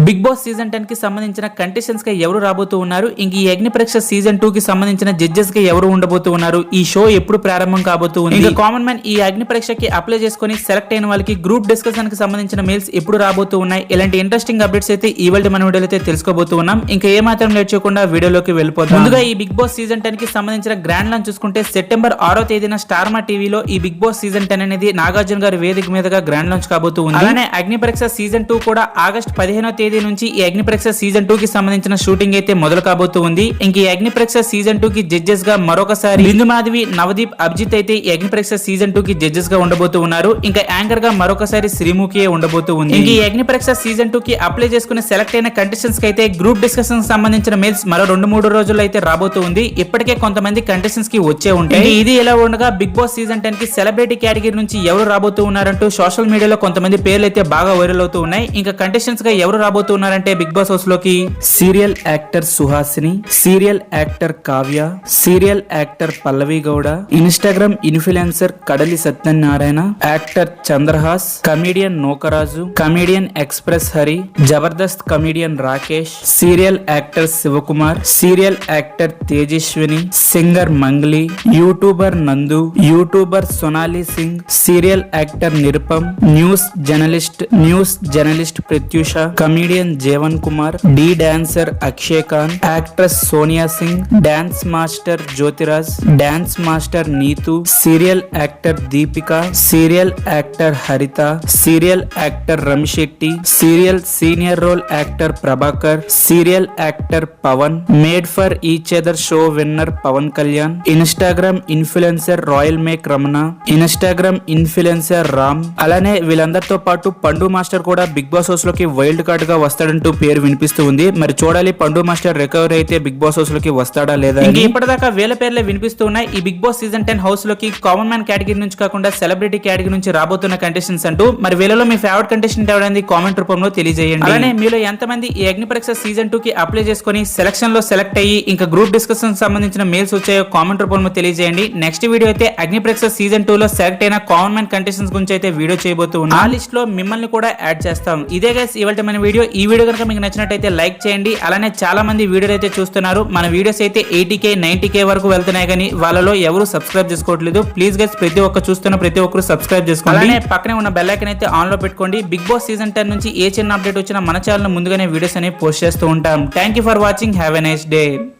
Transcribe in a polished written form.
Big Boss season 10 కి సంబంధించిన contestants గా ఎవరు రాబోతూ ఉన్నారు, ఇంక ఈ అగ్ని పరీక్ష సీజన్ 2 కి సంబంధించిన జడ్జెస్ గా ఎవరు ఉండబోతూ ఉన్నారు, ఈ షో ఎప్పుడు ప్రారంభం కాబోతూ ఉంది, ఇంకా కామన్ మ్యాన్ ఈ అగ్ని పరీక్షకి అప్లై చేసుకుని సెలెక్ట్ అయిన వాళ్ళకి గ్రూప్ డిస్కషన్ కి సంబంధించిన మెయిల్స్ ఎప్పుడు రాబోతూ ఉన్నాయి, ఇలాంటి ఇంట్రెస్టింగ్ అప్డేట్స్ అయితే ఈ వాళ్ళ మన వీడియోలో అయితే తెలుసుకోబోతూ ఉన్నాం. ఇంకా ఏ మాత్రం లేట్ చేయకుండా వీడియోలోకి వెళ్ళిపోతాం. ముందుగా ఈ బిగ్ బాస్ సీజన్ 10 కి సంబంధించిన గ్రాండ్ లాంచ్ చూసుకుంటే సెప్టెంబర్ 6వ తేదీన స్టార్ మా టీవీలో ఈ బిగ్ బాస్ సీజన్ 10 అనేది నాగార్జున గారి వేదిక మీదుగా గ్రాండ్ లాంచ్ కాబోతూ ఉంది. అలానే అగ్ని పరీక్ష సీజన్ 2 కూడా ఆగస్ట్ 15వ తేదీ నుంచి ఈ అగ్ని పరీక్ష సీజన్ 2 కి సంబంధించిన షూటింగ్ అయితే మొదలు కాబోతూ ఉంది. ఇంక ఈ అగ్ని పరీక్ష సీజన్ 2 కి జడ్జెస్ గా మరొకసారి బిందు మాధవి, నవదీప్, అభిజిత్ అయితే ఈ అగ్ని పరీక్ష సీజన్ 2 కి జడ్జెస్ గా ఉండబోతూ ఉన్నారు. ఇంకా యాంకర్ గా మరొకసారి శ్రీముఖియే ఉండబోతూ ఉంది. ఇంక ఈ అగ్ని పరీక్ష సీజన్ 2 కి అప్లై చేసుకుని సెలెక్ట్ అయిన కంటెస్టెంట్స్ కి అయితే గ్రూప్ డిస్కషన్ సంబంధించిన మెయిల్స్ మరో 2-3 రోజుల్లో అయితే రాబోతూ ఉంది. ఇప్పటికే కొంతమంది కంటెస్టెంట్స్ కి వచ్చే ఉంటాయి. ఇది ఎలా ఉండగా బిగ్ బాస్ సీజన్ 10 కి సెలబ్రిటీ కేటగిరీ నుంచి ఎవరు రాబోతూ ఉన్నారంటూ సోషల్ మీడియాలో కొంతమంది పేర్లు అయితే బాగా వైరల్ అవుతూ ఉన్నాయి. ఇంకా కంటెస్టెంట్స్ గా ఎవరు రాబోతూ ఉన్నారంటే బిగ్ బాస్ హౌస్ లోకి serial actor Suhasini, serial actor Kavya, serial actor Pallavi Gowda, Instagram influencer Kadali Satyanarayana, actor Chandrahas, comedian Nokaraju, comedian express Hari, Jabardasth comedian Rakesh, serial actor Shivakumar, serial actor Tejaswini, singer Mangli, YouTuber Nandu, YouTuber Sonali Singh, serial actor Nirupam, news journalist Pratyusha, comedian Jeevan Kumar, D dancer Akshay Khan, actress Sonia Singh, dance master Jyothiraj, dance master Neetu, serial actor Deepika, serial actor Haritha, serial actor Ramishetti, serial senior role actor Prabhakar, serial actor Pavan, made for each other show winner Pavan Kalyan, Instagram influencer royal make Ramana, Instagram influencer Ram. అలానే వీళ్ళందరితో పాటు Pandu master కూడా Bigg Boss house లోకి wild card గా వస్తాడంటూ పేరు వినిపిస్తూ ఉంది. మరి చూడాలి పండు మాస్టర్ రికవరీ అయితే బిగ్ బాస్ హౌస్ లోకి వస్తాడా లేదా. ఇప్పటిదాకా వేల పేర్లే వినిపిస్తూ ఉన్నాయి ఈ బిగ్ బాస్ సీజన్ 10 హౌస్ లోకి కామన్ మ్యాన్ కేటగిరీ నుంచి కాకుండా సెలబ్రిటీ కేటగిరీ నుంచి రాబోతున్న కంటెస్టెంట్స్ అంటూ. మరి వీళ్ళలో మీ ఫేవరెట్ కంటెస్టెంట్ ఎవరైంది కామెంట్ రూపంలో తెలియజేయండి. అలానే మీలో ఎంతమంది ఈ అగ్ని పరీక్ష సీజన్ 2 కి అప్లై చేసుకుని సెలక్షన్ లో సెలెక్ట్ అయ్యి ఇంకా గ్రూప్ డిస్కషన్ సంబంధించిన మెయిల్స్ వచ్చాయో కామెంట్ రూపంలో తెలియజేయండి. నెక్స్ట్ వీడియో అయితే అగ్ని పరీక్ష సీజన్ 2 లో సెలెక్ట్ అయిన కామన్ మ్యాన్ కంటెస్టెంట్స్ గురించి అయితే వీడియో చేయబోతూ ఉన్నాం. ఆ లిస్ట్ లో మిమ్మల్ని కూడా యాడ్ చేస్తాం. ఇదే గైస్ ఇవాళ మన వీడియో. ఈ వీడియో కనుక మీకు నచ్చినట్టయితే లైక్ చేయండి. అలానే చాలా మంది వీడియోలు అయితే చూస్తున్నారు. మన వీడియోస్ అయితే 80K 90K వరకు వెళ్తున్నాయి, కానీ వాళ్ళలో ఎవరు సబ్స్క్రైబ్ చేసుకోవట్లేదు. ప్లీజ్ గైస్ చూస్తున్న ప్రతి ఒక్కరు సబ్స్క్రైబ్ చేసుకోండి. అలానే పక్కనే ఉన్న బెల్ ఐకాన్ అయితే ఆన్ లో పెట్టుకోండి. బిగ్ బాస్ సీజన్ 10 నుంచి ఏ చిన్న అప్డేట్ వచ్చినా మన ఛానల్ ముందుగానే వీడియోస్ అనేవి పోస్ట్ చేస్తూ ఉంటాం. Thank you for watching. Have a nice day.